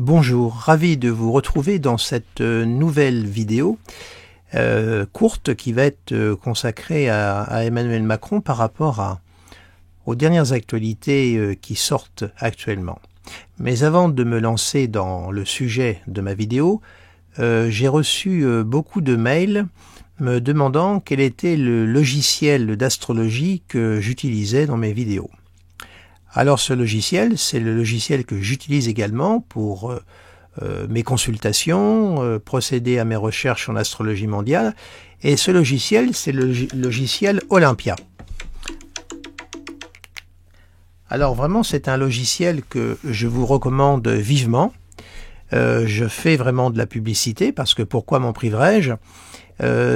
Bonjour, ravi de vous retrouver dans cette nouvelle vidéo courte qui va être consacrée à Emmanuel Macron par rapport aux dernières actualités qui sortent actuellement. Mais avant de me lancer dans le sujet de ma vidéo, j'ai reçu beaucoup de mails me demandant quel était le logiciel d'astrologie que j'utilisais dans mes vidéos. Alors ce logiciel, c'est le logiciel que j'utilise également pour mes consultations, procéder à mes recherches en astrologie mondiale. Et ce logiciel, c'est le logiciel Olympia. Alors vraiment, c'est un logiciel que je vous recommande vivement. Je fais vraiment de la publicité parce que pourquoi m'en priverais-je?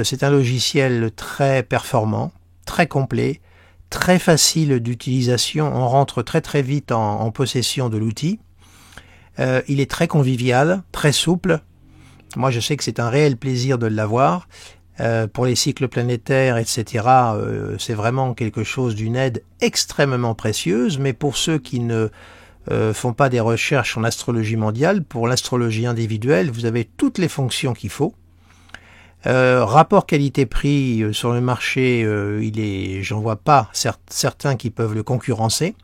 C'est un logiciel très performant, très complet, très facile d'utilisation, on rentre très vite en possession de l'outil. Il est très convivial, très souple. Moi je sais que c'est un réel plaisir de l'avoir. Pour les cycles planétaires, etc., c'est vraiment quelque chose d'une aide extrêmement précieuse, mais pour ceux qui ne font pas des recherches en astrologie mondiale, pour l'astrologie individuelle, vous avez toutes les fonctions qu'il faut. Rapport qualité-prix sur le marché, j'en vois pas certains qui peuvent le concurrencer.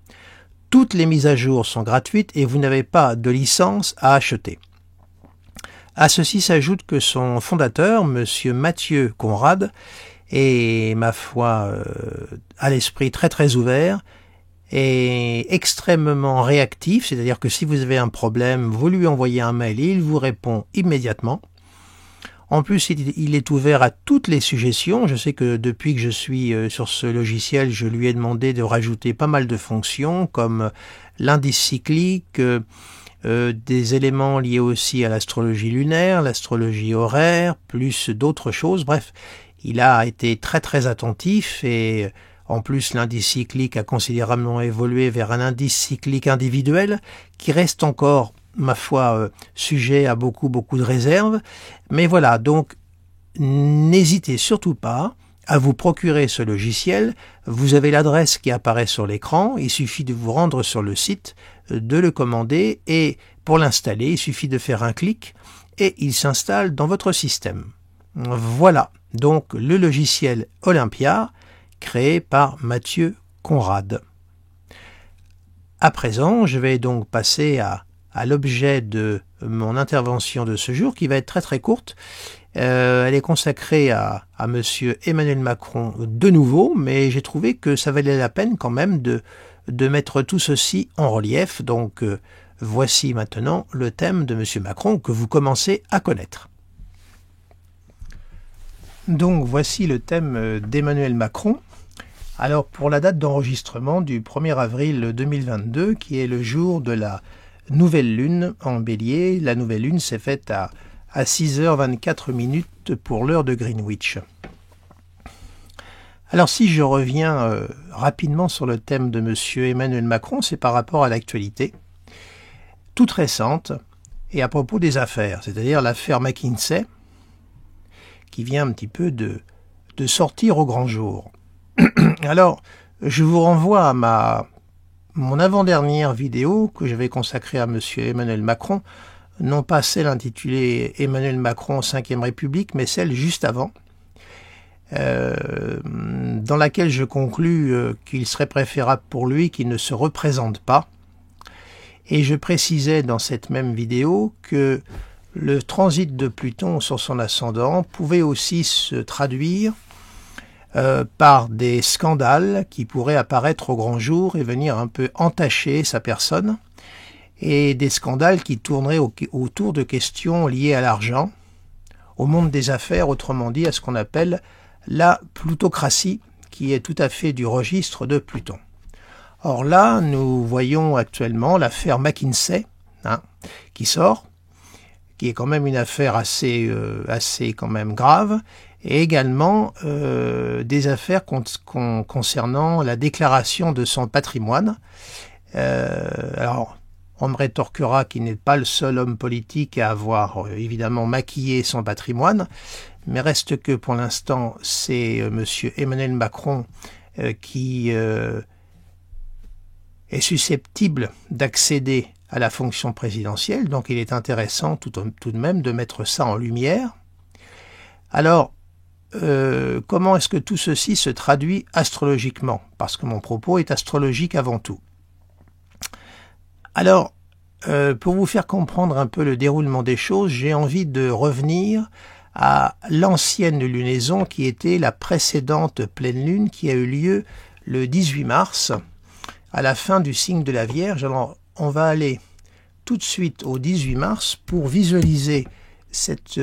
Toutes les mises à jour sont gratuites et vous n'avez pas de licence à acheter. À ceci s'ajoute que son fondateur, monsieur Mathieu Conrad, est, ma foi, à l'esprit très ouvert et extrêmement réactif, c'est-à-dire que si vous avez un problème, vous lui envoyez un mail et il vous répond immédiatement. En plus, il est ouvert à toutes les suggestions. Je sais que depuis que je suis sur ce logiciel, je lui ai demandé de rajouter pas mal de fonctions comme l'indice cyclique, des éléments liés aussi à l'astrologie lunaire, l'astrologie horaire, plus d'autres choses. Bref, il a été très attentif et en plus l'indice cyclique a considérablement évolué vers un indice cyclique individuel qui reste encore, ma foi, sujet à beaucoup de réserves. Mais voilà, donc n'hésitez surtout pas à vous procurer ce logiciel. Vous avez l'adresse qui apparaît sur l'écran, il suffit de vous rendre sur le site, de le commander et pour l'installer, il suffit de faire un clic et il s'installe dans votre système. Voilà, donc le logiciel Olympia créé par Mathieu Conrad. À présent, je vais donc passer à l'objet de mon intervention de ce jour qui va être très courte. Elle est consacrée à monsieur Emmanuel Macron de nouveau, mais j'ai trouvé que ça valait la peine quand même de mettre tout ceci en relief. Donc voici maintenant le thème de monsieur Macron que vous commencez à connaître. Donc voici le thème d'Emmanuel Macron. Alors pour la date d'enregistrement du 1er avril 2022, qui est le jour de la nouvelle lune en bélier, la nouvelle lune s'est faite à 6h24 pour l'heure de Greenwich. Alors si je reviens rapidement sur le thème de monsieur Emmanuel Macron, c'est par rapport à l'actualité toute récente et à propos des affaires, c'est-à-dire l'affaire McKinsey qui vient un petit peu de sortir au grand jour. Alors je vous renvoie à mon avant-dernière vidéo que j'avais consacrée à monsieur Emmanuel Macron, non pas celle intitulée Emmanuel Macron 5e République, mais celle juste avant, dans laquelle je conclus qu'il serait préférable pour lui qu'il ne se représente pas. Et je précisais dans cette même vidéo que le transit de Pluton sur son ascendant pouvait aussi se traduire par des scandales qui pourraient apparaître au grand jour et venir un peu entacher sa personne, et des scandales qui tourneraient autour de questions liées à l'argent, au monde des affaires, autrement dit à ce qu'on appelle la plutocratie, qui est tout à fait du registre de Pluton. Or là, nous voyons actuellement l'affaire McKinsey, qui sort, qui est quand même une affaire assez quand même grave, et également des affaires concernant la déclaration de son patrimoine. Alors, on me rétorquera qu'il n'est pas le seul homme politique à avoir évidemment maquillé son patrimoine, mais reste que pour l'instant, c'est monsieur Emmanuel Macron qui est susceptible d'accéder à la fonction présidentielle, donc il est intéressant tout de même de mettre ça en lumière. Alors, comment est-ce que tout ceci se traduit astrologiquement? Parce que mon propos est astrologique avant tout. Alors, pour vous faire comprendre un peu le déroulement des choses, j'ai envie de revenir à l'ancienne lunaison qui était la précédente pleine lune qui a eu lieu le 18 mars, à la fin du signe de la Vierge. Alors, on va aller tout de suite au 18 mars pour visualiser cette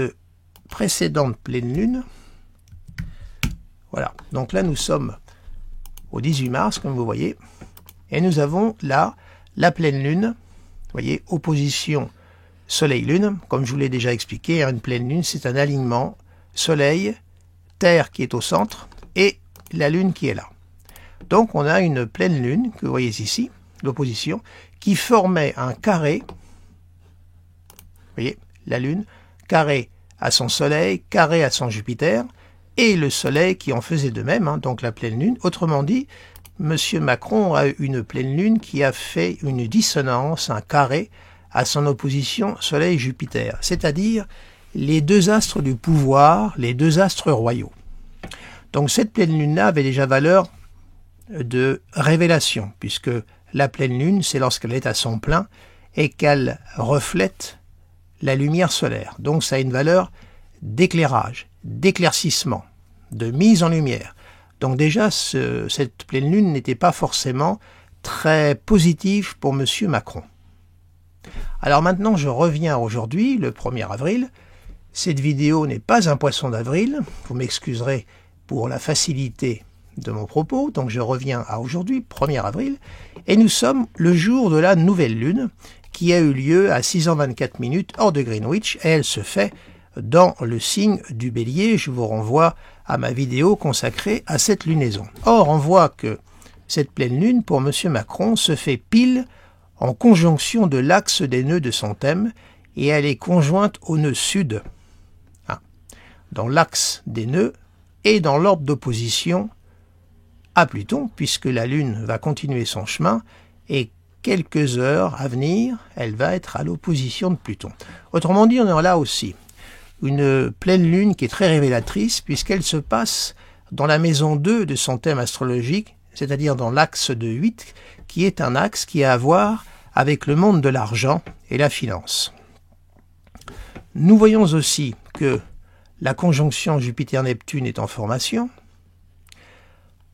précédente pleine lune. Voilà, donc là nous sommes au 18 mars, comme vous voyez, et nous avons là la pleine lune, vous voyez, opposition Soleil-Lune, comme je vous l'ai déjà expliqué, une pleine lune c'est un alignement Soleil, Terre qui est au centre, et la Lune qui est là. Donc on a une pleine lune, que vous voyez ici, l'opposition, qui formait un carré, vous voyez, la Lune, carré à son Soleil, carré à son Jupiter, et le Soleil qui en faisait de même, donc la pleine lune. Autrement dit, M. Macron a eu une pleine lune qui a fait une dissonance, un carré, à son opposition Soleil-Jupiter, c'est-à-dire les deux astres du pouvoir, les deux astres royaux. Donc cette pleine lune-là avait déjà valeur de révélation, puisque la pleine lune, c'est lorsqu'elle est à son plein et qu'elle reflète la lumière solaire. Donc ça a une valeur d'éclairage, d'éclaircissement, de mise en lumière. Donc déjà, cette pleine lune n'était pas forcément très positive pour M. Macron. Alors maintenant, je reviens aujourd'hui, le 1er avril. Cette vidéo n'est pas un poisson d'avril, vous m'excuserez pour la facilité de mon propos, donc je reviens à aujourd'hui, 1er avril, et nous sommes le jour de la nouvelle lune, qui a eu lieu à 6h24 hors de Greenwich, et elle se fait dans le signe du Bélier. Je vous renvoie à ma vidéo consacrée à cette lunaison. Or, on voit que cette pleine lune, pour M. Macron, se fait pile en conjonction de l'axe des nœuds de son thème, et elle est conjointe au nœud sud, dans l'axe des nœuds et dans l'ordre d'opposition à Pluton, puisque la Lune va continuer son chemin, et quelques heures à venir, elle va être à l'opposition de Pluton. Autrement dit, on a là aussi une pleine lune qui est très révélatrice, puisqu'elle se passe dans la maison 2 de son thème astrologique, c'est-à-dire dans l'axe de 8, qui est un axe qui a à voir avec le monde de l'argent et la finance. Nous voyons aussi que la conjonction Jupiter-Neptune est en formation,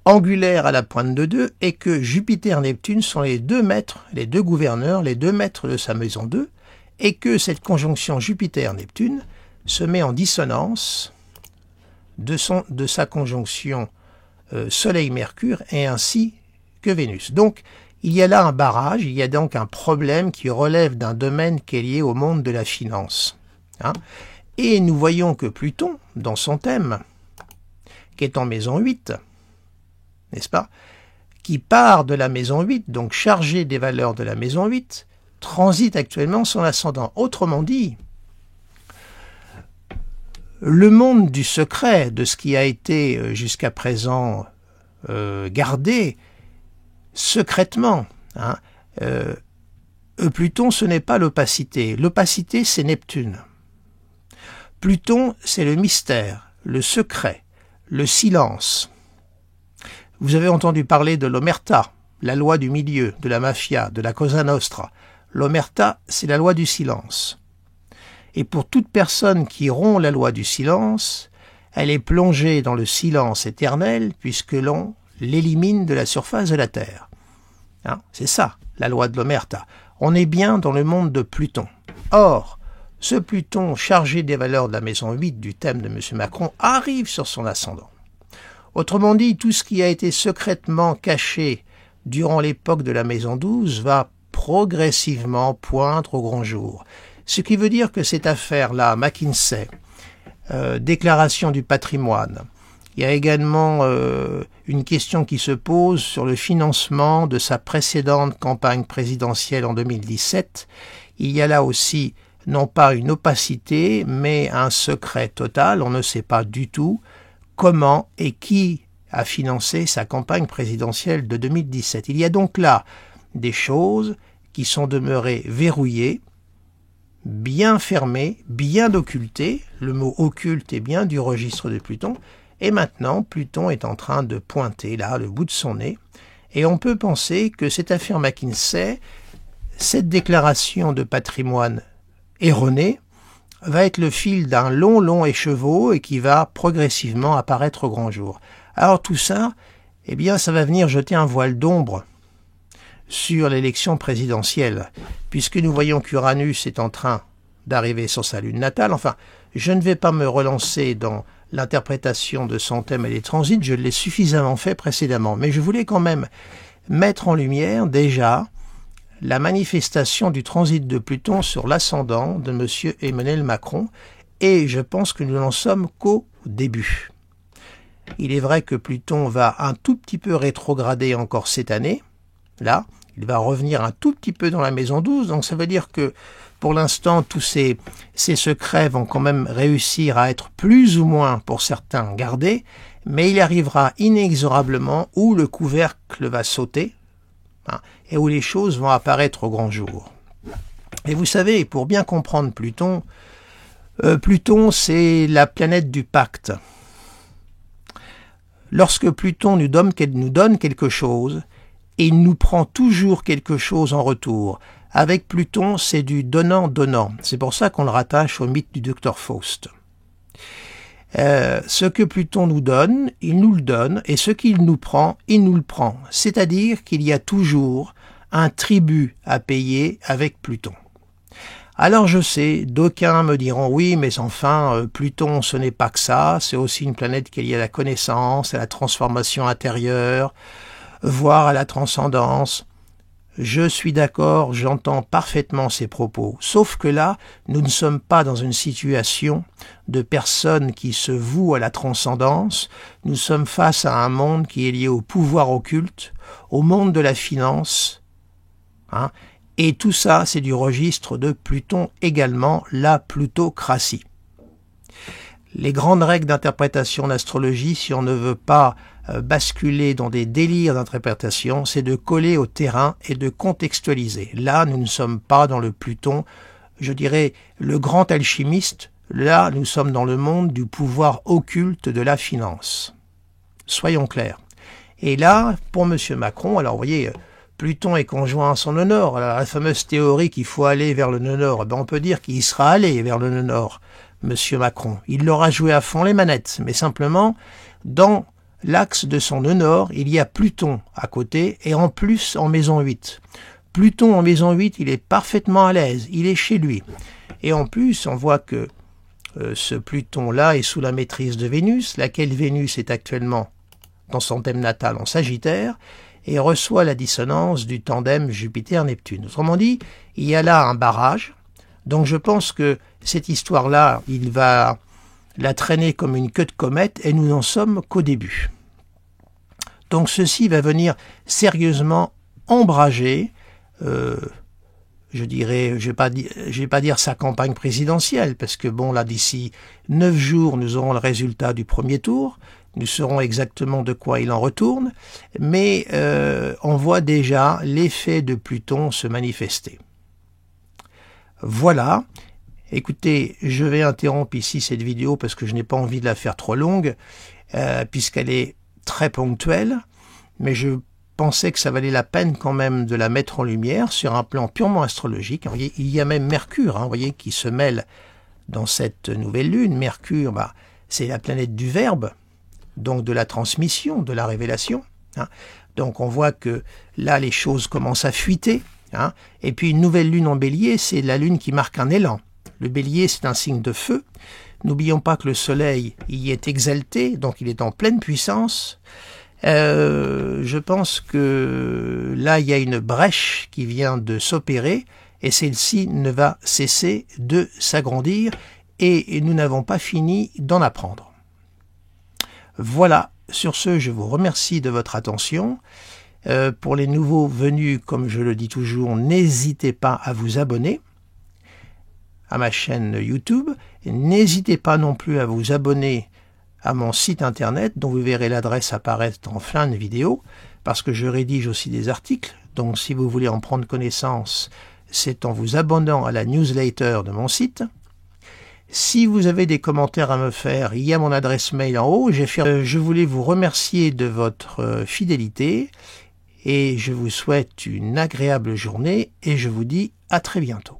angulaire à la pointe de 2, et que Jupiter-Neptune sont les deux maîtres, les deux gouverneurs, les deux maîtres de sa maison 2, et que cette conjonction Jupiter-Neptune se met en dissonance de sa conjonction Soleil-Mercure et ainsi que Vénus. Donc, il y a là un barrage, il y a donc un problème qui relève d'un domaine qui est lié au monde de la finance. Et nous voyons que Pluton, dans son thème, qui est en maison 8, n'est-ce pas, qui part de la maison 8, donc chargé des valeurs de la maison 8, transite actuellement son ascendant. Autrement dit, le monde du secret, de ce qui a été jusqu'à présent gardé secrètement, Pluton, ce n'est pas l'opacité. L'opacité, c'est Neptune. Pluton, c'est le mystère, le secret, le silence. Vous avez entendu parler de l'omerta, la loi du milieu, de la mafia, de la Cosa Nostra. L'omerta, c'est la loi du silence. Et pour toute personne qui rompt la loi du silence, elle est plongée dans le silence éternel puisque l'on l'élimine de la surface de la Terre. C'est ça, la loi de l'omerta. On est bien dans le monde de Pluton. Or, ce Pluton chargé des valeurs de la maison 8 du thème de M. Macron arrive sur son ascendant. Autrement dit, tout ce qui a été secrètement caché durant l'époque de la maison 12 va progressivement poindre au grand jour. Ce qui veut dire que cette affaire-là, McKinsey, déclaration du patrimoine, il y a également une question qui se pose sur le financement de sa précédente campagne présidentielle en 2017. Il y a là aussi non pas une opacité, mais un secret total. On ne sait pas du tout comment et qui a financé sa campagne présidentielle de 2017. Il y a donc là des choses qui sont demeurés verrouillés, bien fermés, bien occultés. Le mot occulte est bien du registre de Pluton. Et maintenant, Pluton est en train de pointer là, le bout de son nez. Et on peut penser que cette affaire McKinsey, cette déclaration de patrimoine erronée, va être le fil d'un long écheveau et qui va progressivement apparaître au grand jour. Alors tout ça, eh bien, ça va venir jeter un voile d'ombre sur l'élection présidentielle, puisque nous voyons qu'Uranus est en train d'arriver sur sa lune natale. Enfin, je ne vais pas me relancer dans l'interprétation de son thème et des transits, je l'ai suffisamment fait précédemment, mais je voulais quand même mettre en lumière déjà la manifestation du transit de Pluton sur l'ascendant de M. Emmanuel Macron, et je pense que nous n'en sommes qu'au début. Il est vrai que Pluton va un tout petit peu rétrograder encore cette année. Là, il va revenir un tout petit peu dans la maison 12, donc ça veut dire que pour l'instant, tous ces secrets vont quand même réussir à être plus ou moins, pour certains, gardés, mais il arrivera inexorablement où le couvercle va sauter, et où les choses vont apparaître au grand jour. Et vous savez, pour bien comprendre Pluton, Pluton c'est la planète du pacte. Lorsque Pluton nous donne quelque chose, il nous prend toujours quelque chose en retour. Avec Pluton, c'est du donnant-donnant. C'est pour ça qu'on le rattache au mythe du docteur Faust. Ce que Pluton nous donne, il nous le donne, et ce qu'il nous prend, il nous le prend. C'est-à-dire qu'il y a toujours un tribut à payer avec Pluton. Alors je sais, d'aucuns me diront oui, mais enfin, Pluton ce n'est pas que ça, c'est aussi une planète qui est liée à la connaissance, à la transformation intérieure, voire à la transcendance. Je suis d'accord, j'entends parfaitement ces propos, sauf que là, nous ne sommes pas dans une situation de personnes qui se vouent à la transcendance, nous sommes face à un monde qui est lié au pouvoir occulte, au monde de la finance, et tout ça, c'est du registre de Pluton également, la plutocratie. Les grandes règles d'interprétation d'astrologie, si on ne veut pas basculer dans des délires d'interprétation, c'est de coller au terrain et de contextualiser. Là, nous ne sommes pas dans le Pluton, je dirais, le grand alchimiste. Là, nous sommes dans le monde du pouvoir occulte de la finance. Soyons clairs. Et là, pour M. Macron, alors vous voyez, Pluton est conjoint à son nœud nord. Alors, la fameuse théorie qu'il faut aller vers le nœud nord, on peut dire qu'il sera allé vers le nœud nord, M. Macron. Il l'aura joué à fond les manettes, mais simplement, dans l'axe de son nœud nord, il y a Pluton à côté, et en plus en maison 8. Pluton en maison 8, il est parfaitement à l'aise, il est chez lui. Et en plus, on voit que ce Pluton-là est sous la maîtrise de Vénus, laquelle Vénus est actuellement dans son thème natal en Sagittaire, et reçoit la dissonance du tandem Jupiter-Neptune. Autrement dit, il y a là un barrage, donc je pense que cette histoire-là, il va la traîner comme une queue de comète, et nous n'en sommes qu'au début. Donc ceci va venir sérieusement ombrager, je vais pas dire sa campagne présidentielle, parce que bon là d'ici 9 jours nous aurons le résultat du premier tour, nous saurons exactement de quoi il en retourne, mais on voit déjà l'effet de Pluton se manifester. Voilà. Écoutez, je vais interrompre ici cette vidéo parce que je n'ai pas envie de la faire trop longue, puisqu'elle est très ponctuelle, mais je pensais que ça valait la peine quand même de la mettre en lumière sur un plan purement astrologique. Vous voyez, il y a même Mercure, vous voyez, qui se mêle dans cette nouvelle lune. Mercure, c'est la planète du verbe, donc de la transmission, de la révélation. Donc on voit que là, les choses commencent à fuiter. Et puis une nouvelle lune en bélier, c'est la lune qui marque un élan. Le bélier, c'est un signe de feu. N'oublions pas que le soleil y est exalté, donc il est en pleine puissance. Je pense que là, il y a une brèche qui vient de s'opérer, et celle-ci ne va cesser de s'agrandir, et nous n'avons pas fini d'en apprendre. Voilà, sur ce, je vous remercie de votre attention. Pour les nouveaux venus, comme je le dis toujours, n'hésitez pas à vous abonner à ma chaîne YouTube. N'hésitez pas non plus à vous abonner à mon site internet, dont vous verrez l'adresse apparaître en fin de vidéo, parce que je rédige aussi des articles Donc si vous voulez en prendre connaissance, c'est en vous abonnant à la newsletter de mon site. Si vous avez des commentaires à me faire, il y a mon adresse mail en haut. Je voulais vous remercier de votre fidélité et je vous souhaite une agréable journée et je vous dis à très bientôt.